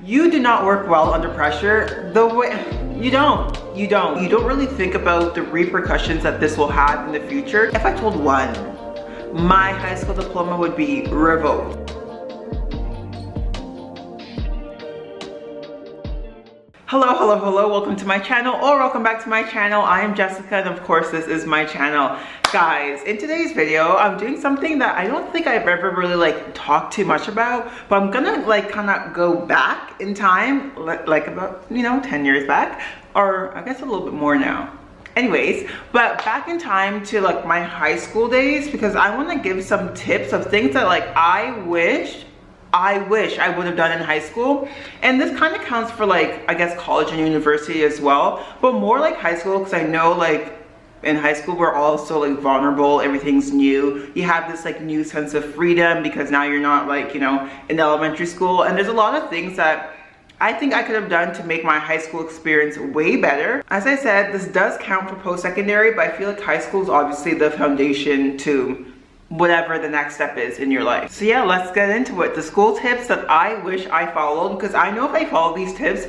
You do not work well under pressure. You don't really think about the repercussions that this will have in the future. If I told one, my high school diploma would be revoked. Hello, welcome to my channel, or welcome back to my channel. I am Jessica, and of course this is my channel. Guys, in today's video, I'm doing something that I don't think I've ever really talked too much about, but I'm gonna kind of go back in time, like about, 10 years back, or I guess a little bit more now. Anyways, but back in time to my high school days, because I want to give some tips of things that I wish I would have done in high school. And this kind of counts for I guess college and university as well, but more high school, because I know in high school we're all so vulnerable, everything's new, you have this new sense of freedom because now you're not in elementary school, and there's a lot of things that I think I could have done to make my high school experience way better. As I said, this does count for post-secondary, but I feel like high school is obviously the foundation to whatever the next step is in your life. So yeah, let's get into it. The school tips that I wish I followed, because I know if I followed these tips,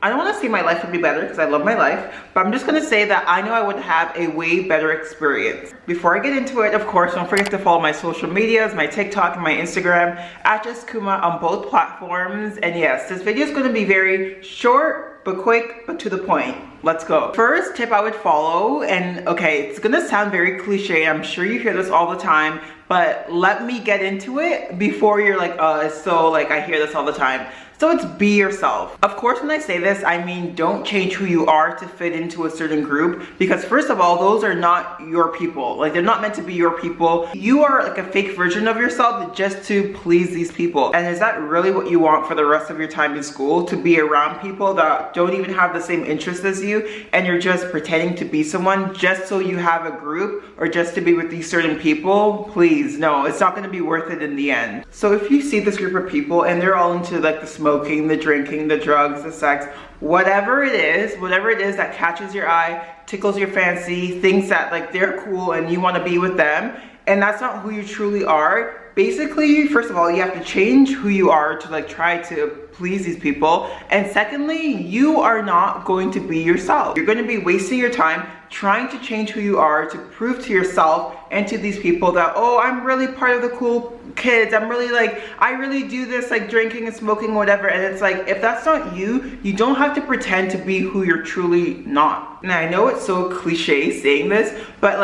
I don't want to say my life would be better because I love my life, but I'm just going to say that I know I would have a way better experience. Before I get into it, of course, don't forget to follow my social medias, my TikTok and my Instagram, at @JessKuma on both platforms. And yes, this video is going to be very short, but quick, but to the point. Let's go. First tip I would follow, and okay, it's gonna sound very cliche, I'm sure you hear this all the time, but let me get into it before you're I hear this all the time. So it's be yourself. Of course, when I say this, I mean don't change who you are to fit into a certain group, because first of all, those are not your people. They're not meant to be your people. You are a fake version of yourself just to please these people. And is that really what you want for the rest of your time in school? To be around people that don't even have the same interests as you, and you're just pretending to be someone just so you have a group, or just to be with these certain people? Please, no, it's not gonna be worth it in the end. So if you see this group of people and they're all into the smoking, the drinking, the drugs, the sex, whatever it is that catches your eye, tickles your fancy, thinks that they're cool and you want to be with them, and that's not who you truly are, basically, first of all, you have to change who you are to try to please these people, and secondly, you are not going to be yourself. You're going to be wasting your time trying to change who you are to prove to yourself and to these people that, oh, I'm really part of the cool kids, I'm really I really do this drinking and smoking, whatever. And it's if that's not you, you don't have to pretend to be who you're truly not. And I know it's so cliche saying this, but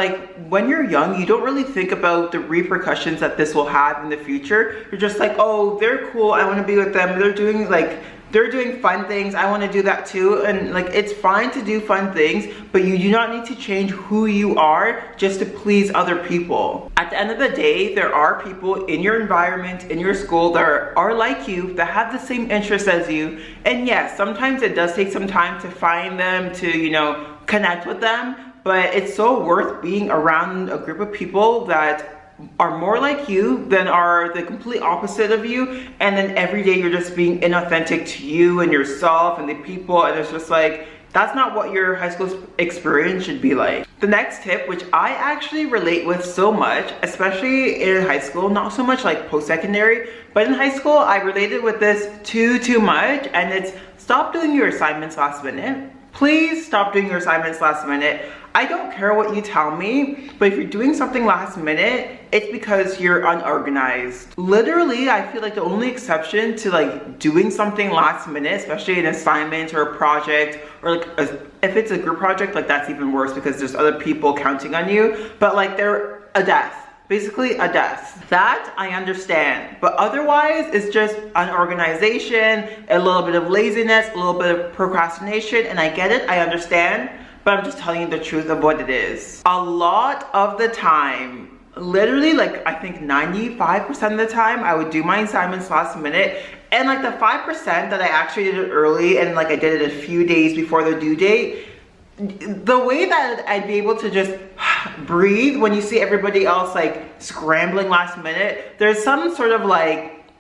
when you're young, you don't really think about the repercussions that this will have in the future. You're just oh, they're cool, I want to be with them, they're doing fun things, I want to do that too. And it's fine to do fun things, but you do not need to change who you are just to please other people. At the end of the day, there are people in your environment, in your school, that are like you, that have the same interests as you. And yes, sometimes it does take some time to find them, to connect with them, but it's so worth being around a group of people that are more like you than are the complete opposite of you, and then every day you're just being inauthentic to you and yourself and the people, and it's just that's not what your high school experience should be like. The next tip, which I actually relate with so much, especially in high school, not so much post-secondary, but in high school I related with this too much, and it's stop doing your assignments last minute. Please stop doing your assignments last minute. I don't care what you tell me, but if you're doing something last minute, it's because you're unorganized. Literally, I feel the only exception to doing something last minute, especially an assignment or a project, or if it's a group project, that's even worse because there's other people counting on you, but they're a death. Basically a death. That I understand, but otherwise it's just unorganization, a little bit of laziness, a little bit of procrastination, and I get it, I understand, but I'm just telling you the truth of what it is. A lot of the time, literally I think 95% of the time, I would do my assignments last minute, and the 5% that I actually did it early and I did it a few days before the due date, the way that I'd be able to just breathe when you see everybody else scrambling last minute, there's some sort of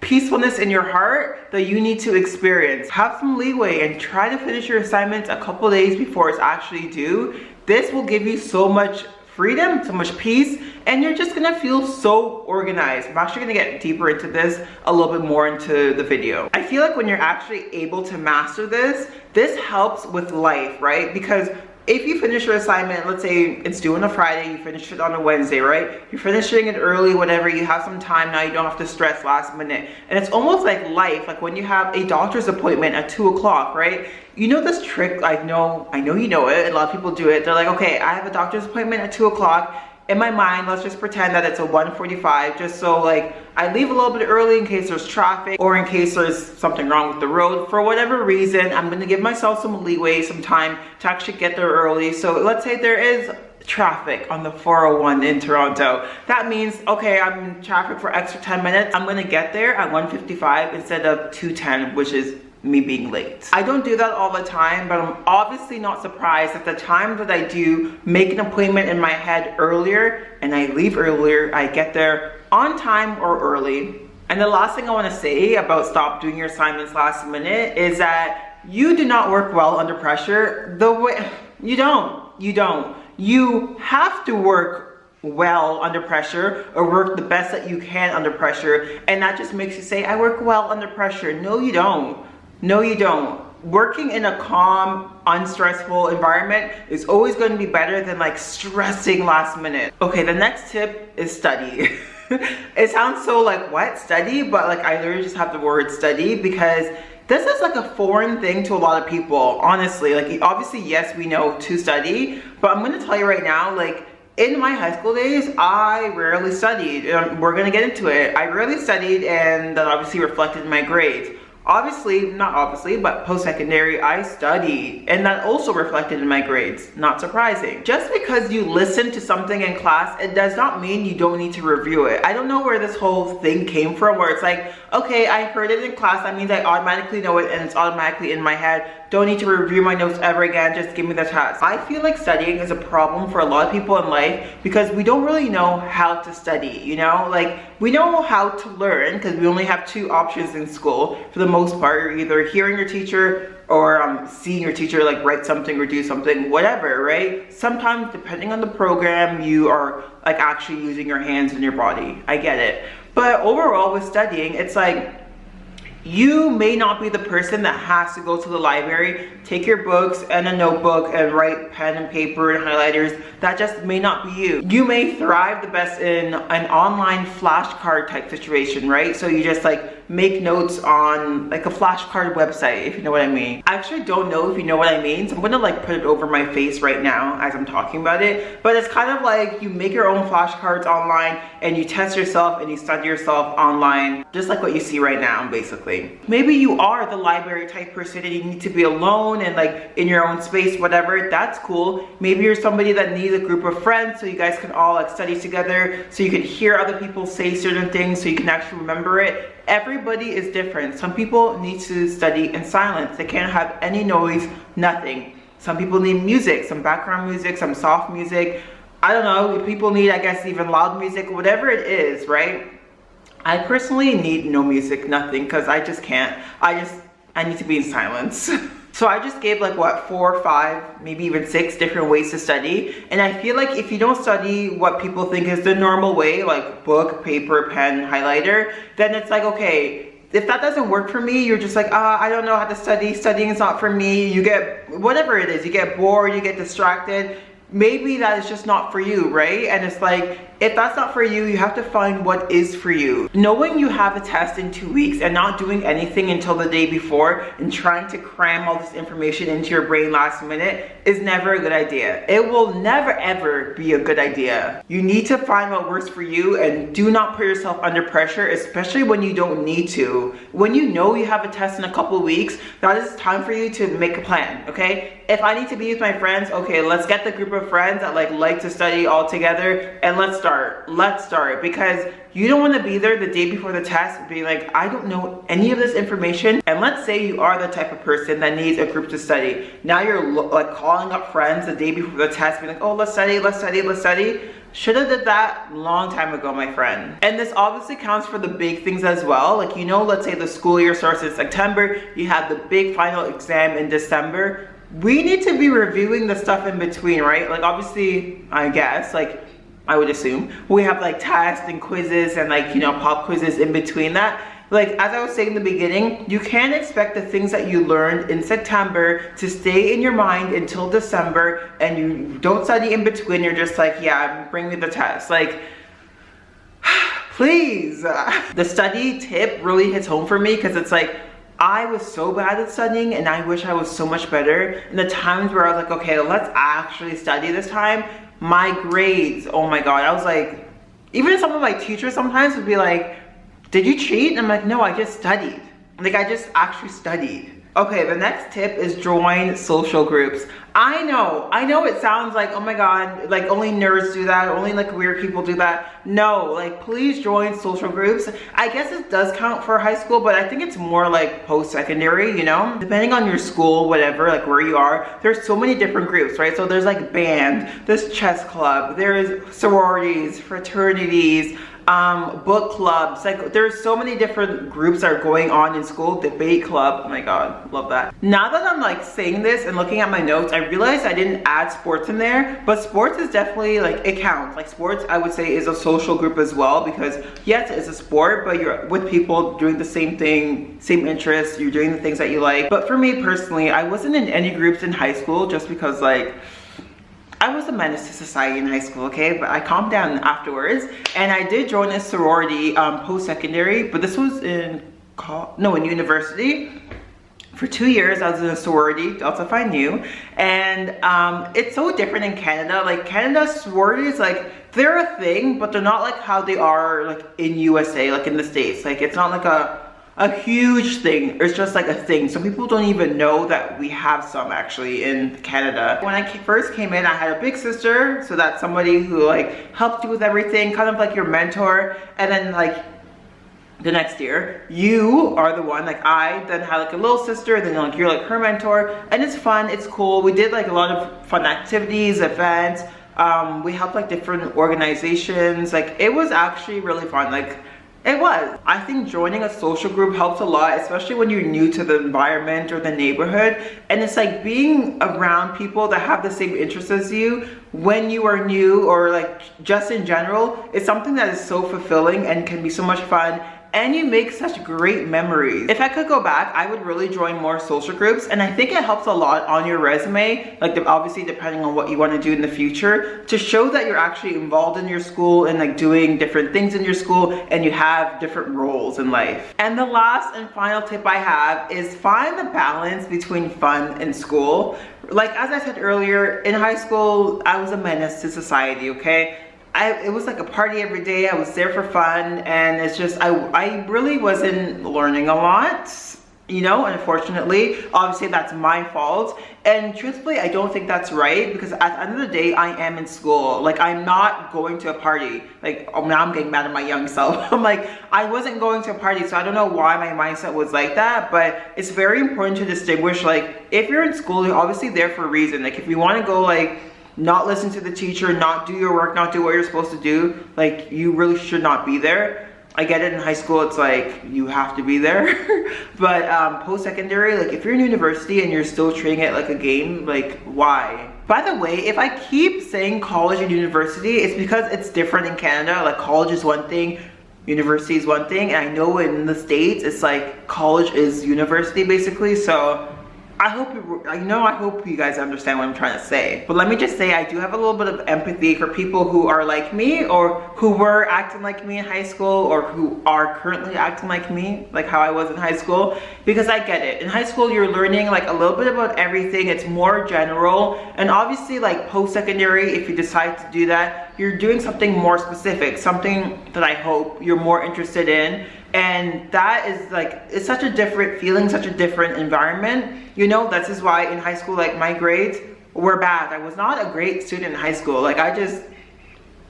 peacefulness in your heart that you need to experience. Have some leeway and try to finish your assignments a couple days before it's actually due. This will give you so much freedom, so much peace, and you're just gonna feel so organized. I'm actually gonna get deeper into this a little bit more into the video. I feel like when you're actually able to master this, this helps with life, right? Because if you finish your assignment, let's say it's due on a Friday, you finish it on a Wednesday, right? You're finishing it early, whatever, you have some time now, you don't have to stress last minute. And it's almost like life, like when you have a doctor's appointment at 2 o'clock, right? You know this trick, I know you know it, a lot of people do it. They're like, okay, I have a doctor's appointment at 2 o'clock. In my mind, let's just pretend that it's a 1:45, just so like I leave a little bit early in case there's traffic or in case there's something wrong with the road. For whatever reason, I'm gonna give myself some leeway, some time to actually get there early. So let's say there is traffic on the 401 in Toronto. That means, okay, I'm in traffic for extra 10 minutes. I'm gonna get there at 1:55 instead of 2:10, which is me being late. I don't do that all the time, but I'm obviously not surprised at the time that I do make an appointment in my head earlier and I leave earlier, I get there on time or early. And the last thing I want to say about stop doing your assignments last minute is that you do not work well under pressure. You don't. You have to work well under pressure or work the best that you can under pressure, and that just makes you say, I work well under pressure. No, you don't. No, you don't. Working in a calm, unstressful environment is always going to be better than like stressing last minute. Okay, the next tip is study. It sounds so like, what, study? But like I literally just have the word study because this is like a foreign thing to a lot of people, honestly. Like obviously, yes, we know to study, but I'm gonna tell you right now, like in my high school days, I rarely studied. We're gonna get into it. I rarely studied, and that obviously reflected in my grades. Obviously, not obviously, but post-secondary, I studied, and that also reflected in my grades. Not surprising. Just because you listen to something in class, it does not mean you don't need to review it. I don't know where this whole thing came from, where it's like, okay, I heard it in class, that means I automatically know it and it's automatically in my head. Don't need to review my notes ever again, just give me the test. I feel like studying is a problem for a lot of people in life because we don't really know how to study, you know? Like, we know how to learn because we only have two options in school. For the most part, you're either hearing your teacher or seeing your teacher like write something or do something, whatever, right? Sometimes, depending on the program, you are like actually using your hands and your body. I get it. But overall with studying, it's like, you may not be the person that has to go to the library, take your books and a notebook and write pen and paper and highlighters. That just may not be you. You may thrive the best in an online flashcard type situation, right? So you just like make notes on like a flashcard website, if you know what I mean. I actually don't know if you know what I mean, so I'm gonna like put it over my face right now as I'm talking about it. But it's kind of like you make your own flashcards online and you test yourself and you study yourself online, just like what you see right now, basically. Maybe you are the library type person and you need to be alone and like in your own space, whatever, that's cool. Maybe you're somebody that needs a group of friends so you guys can all like study together, so you can hear other people say certain things so you can actually remember it. Everybody is different. Some people need to study in silence. They can't have any noise, nothing. Some people need music, some background music, some soft music. I don't know, people need, I guess, even loud music, whatever it is, right? I personally need no music, nothing, because I just can't. I need to be in silence. So I just gave like what, 4 or 5, maybe even 6 different ways to study. And I feel like if you don't study what people think is the normal way, like book, paper, pen, highlighter, then it's like, okay, if that doesn't work for me, you're just like, I don't know how to study, studying is not for me. You get, whatever it is, you get bored, you get distracted. Maybe that is just not for you, right? And it's like, if that's not for you, you have to find what is for you. Knowing you have a test in 2 weeks and not doing anything until the day before and trying to cram all this information into your brain last minute is never a good idea. It will never ever be a good idea. You need to find what works for you and do not put yourself under pressure, especially when you don't need to. When you know you have a test in a couple of weeks, that is time for you to make a plan, okay? If I need to be with my friends, okay, let's get the group of friends that like to study all together and let's start, because you don't want to be there the day before the test and be like, I don't know any of this information. And let's say you are the type of person that needs a group to study. Now you're like calling up friends the day before the test, being like, oh, let's study, let's study, let's study. Should have did that a long time ago, my friend. And this obviously counts for the big things as well. Like, you know, let's say the school year starts in September, you have the big final exam in December. we need to be reviewing the stuff in between, right? Like obviously, I guess, like I would assume we have like tests and quizzes and like, you know, pop quizzes in between that. Like, as I was saying in the beginning, you can't expect the things that you learned in September to stay in your mind until December, and you don't study in between. You're just like, yeah, bring me the test. Like, please. The study tip really hits home for me because it's like, I was so bad at studying and I wish I was so much better. And the times where I was like, okay, let's actually study this time, my grades, oh my God. I was like, even some of my teachers sometimes would be like, did you cheat? And I'm like, no, I just studied. Like, I just actually studied. Okay, the next tip is join social groups. I know it sounds like, oh my God, like only nerds do that, only like weird people do that. No, like please join social groups. I guess it does count for high school, but I think it's more like post-secondary, you know? Depending on your school, whatever, like where you are, there's so many different groups, right? So there's like band, there's chess club, there's sororities, fraternities, book clubs. Like there's so many different groups that are going on in school. Debate club, oh my God, love that. Now that I'm like saying this and looking at my notes, I realized I didn't add sports in there, but sports is definitely like, it counts. Like sports, I would say, is a social group as well, because yes, it's a sport, but you're with people doing the same thing, same interests, you're doing the things that you like. But for me personally, I wasn't in any groups in high school just because like, I was a menace to society in high school, okay? But I calmed down afterwards, and I did join a sorority post-secondary, but this was in university. For 2 years, I was in a sorority, Delta Phi Nu, and it's so different in Canada. Like Canada sororities, like they're a thing, but they're not like how they are like in USA, like in the States. Like it's not like a huge thing. It's just like a thing. Some people don't even know that we have some actually in Canada. When I first came in, I had a big sister, so that's somebody who like helped you with everything, kind of like your mentor. And then like the next year, you are the one, like I then had like a little sister, then like you're like her mentor, and it's fun, it's cool. We did like a lot of fun activities, events. We helped like different organizations. Like it was actually really fun. Like it was. I think joining a social group helps a lot, especially when you're new to the environment or the neighborhood. And it's like being around people that have the same interests as you when you are new, or like just in general, it's something that is so fulfilling and can be so much fun. And you make such great memories. If I could go back, I would really join more social groups, and I think it helps a lot on your resume, like obviously depending on what you want to do in the future, to show that you're actually involved in your school and like doing different things in your school, and you have different roles in life. And the last and final tip I have is find the balance between fun and school. Like as I said earlier, in high school, I was a menace to society, okay? It was like a party every day. I was there for fun, and it's just, I really wasn't learning a lot, you know, unfortunately. Obviously that's my fault, and truthfully I don't think that's right, because at the end of the day I am in school. Like I'm not going to a party. Like, oh, now I'm getting mad at my young self. I'm like, I wasn't going to a party, so I don't know why my mindset was like that. But it's very important to distinguish, like if you're in school, you're obviously there for a reason. Like if you want to go like not listen to the teacher, not do your work, not do what you're supposed to do, like you really should not be there. I get it, in high school it's like you have to be there. But post-secondary, like if you're in university and you're still treating it like a game, like why? By the way, if I keep saying college and university, it's because it's different in Canada. Like college is one thing, university is one thing, and I know in the States it's like college is university basically. So I hope you guys understand what I'm trying to say. But let me just say, I do have a little bit of empathy for people who are like me, or who were acting like me in high school, or who are currently acting like me, like how I was in high school, because I get it. In high school, you're learning like a little bit about everything. It's more general, and obviously like post-secondary, if you decide to do that, you're doing something more specific, something that I hope you're more interested in. And that is like, it's such a different feeling, such a different environment. You know, that's just why in high school, like my grades were bad. I was not a great student in high school. Like I just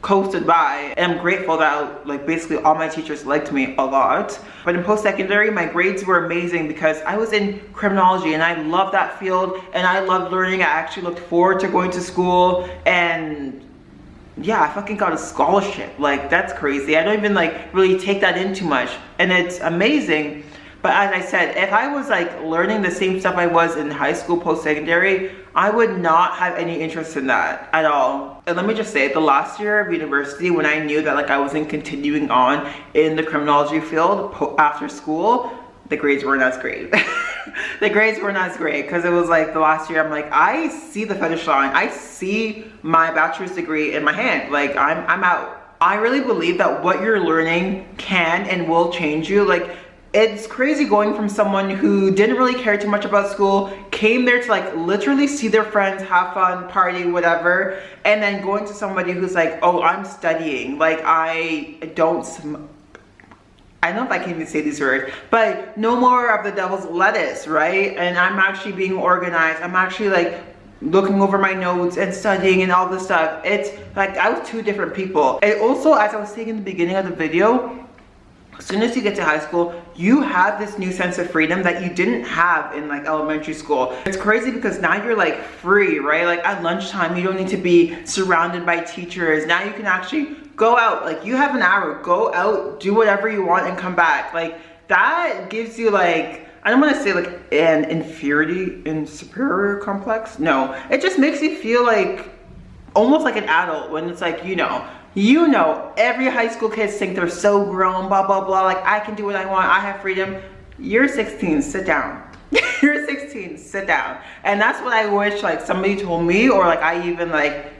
coasted by, and I'm grateful that like basically all my teachers liked me a lot. But in post-secondary, my grades were amazing because I was in criminology and I love that field, and I loved learning. I actually looked forward to going to school, and yeah, I fucking got a scholarship. Like that's crazy. I don't even like really take that in too much, and it's amazing. But as I said, if I was like learning the same stuff I was in high school, post-secondary, I would not have any interest in that at all. And let me just say, the last year of university, when I knew that like I wasn't continuing on in the criminology field after school, the grades weren't as great. The grades weren't as great because it was like the last year I'm like, I see the finish line. I see my bachelor's degree in my hand. Like I'm out. I really believe that what you're learning can and will change you. Like, it's crazy going from someone who didn't really care too much about school, came there to like literally see their friends, have fun, party, whatever, and then going to somebody who's like, oh, I'm studying. Like, I don't know if I can even say these words, but no more of the devil's lettuce, right? And I'm actually being organized. I'm actually like looking over my notes and studying and all this stuff. It's like I was two different people. And also, as I was saying in the beginning of the video, as soon as you get to high school, you have this new sense of freedom that you didn't have in like elementary school. It's crazy because now you're like free, right? Like at lunchtime, you don't need to be surrounded by teachers. Now you can actually go out. Like, you have an hour, go out, do whatever you want and come back. Like, that gives you like, I don't want to say like an inferiority and superior complex. No, it just makes you feel like almost like an adult when it's like, you know, every high school kids think they're so grown, blah, blah, blah. Like, I can do what I want. I have freedom. You're 16, sit down. You're 16, sit down. And that's what I wish like somebody told me, or like I even like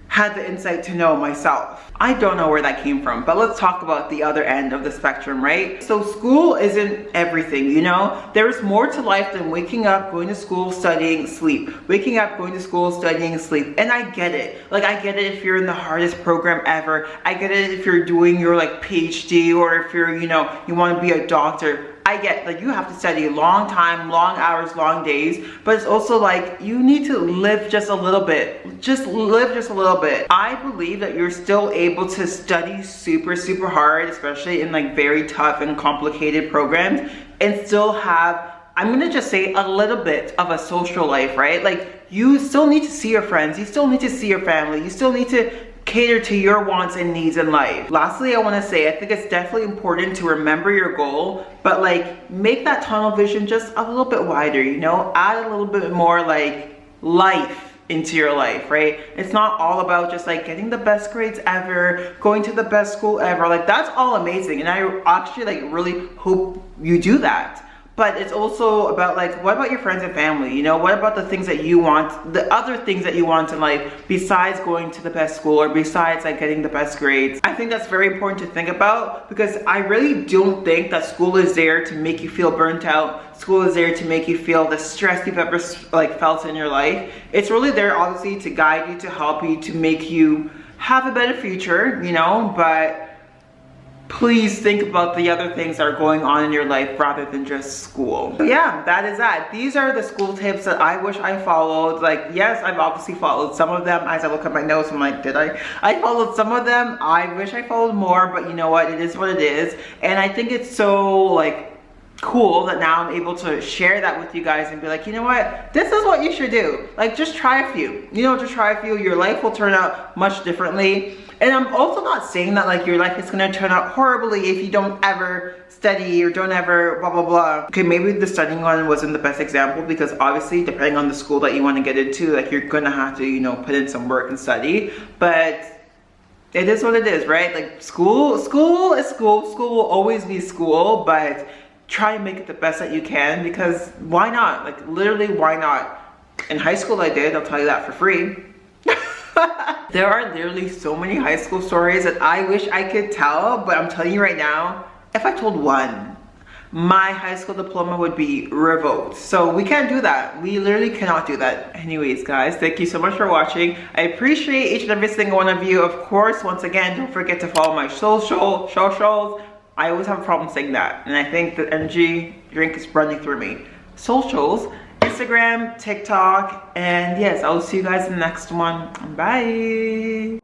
had the insight to know myself. I don't know where that came from, but let's talk about the other end of the spectrum, right? So school isn't everything, you know? There's more to life than waking up, going to school, studying, sleep. Waking up, going to school, studying, sleep. And I get it. Like, I get it if you're in the hardest program ever. I get it if you're doing your like PhD, or if you're, you know, you want to be a doctor. I get like you have to study a long time, long hours, long days, but it's also like you need to live just a little bit. Just live just a little bit. I believe that you're still able to study super, super hard, especially in like very tough and complicated programs, and still have, I'm gonna just say, a little bit of a social life, right? Like, you still need to see your friends, you still need to see your family, you still need to cater to your wants and needs in life. Lastly, I want to say, I think it's definitely important to remember your goal, but like make that tunnel vision just a little bit wider, you know? Add a little bit more like life into your life, right? It's not all about just like getting the best grades ever, going to the best school ever. Like, that's all amazing, and I actually like really hope you do that. But it's also about like, what about your friends and family? You know, what about the things that you want, the other things that you want in life besides going to the best school, or besides like getting the best grades? I think that's very important to think about, because I really don't think that school is there to make you feel burnt out. School is there to make you feel the stress you've ever like felt in your life. It's really there obviously to guide you, to help you, to make you have a better future, you know, but please think about the other things that are going on in your life rather than just school. So yeah, that is that. These are the school tips that I wish I followed. Like, yes, I've obviously followed some of them. As I look at my notes, I'm like, did I? I followed some of them. I wish I followed more, but you know what? It is what it is. And I think it's so like cool that now I'm able to share that with you guys and be like, you know what, this is what you should do. Like, just try a few, you know, just try a few. Your life will turn out much differently. And I'm also not saying that like your life is going to turn out horribly if you don't ever study or don't ever blah blah blah. Okay, maybe the studying one wasn't the best example, because obviously depending on the school that you want to get into, like, you're gonna have to, you know, put in some work and study. But it is what it is, right? Like, school is school. School will always be school, but try and make it the best that you can, because why not? Like, literally, why not? In high school I did, I'll tell you that for free. There are literally so many high school stories that I wish I could tell, but I'm telling you right now, if I told one, my high school diploma would be revoked. So we can't do that. We literally cannot do that. Anyways, guys, thank you so much for watching. I appreciate each and every single one of you. Of course, once again, don't forget to follow my socials. I always have a problem saying that, and I think the energy drink is running through me. Socials, Instagram, TikTok, and yes, I'll see you guys in the next one. Bye.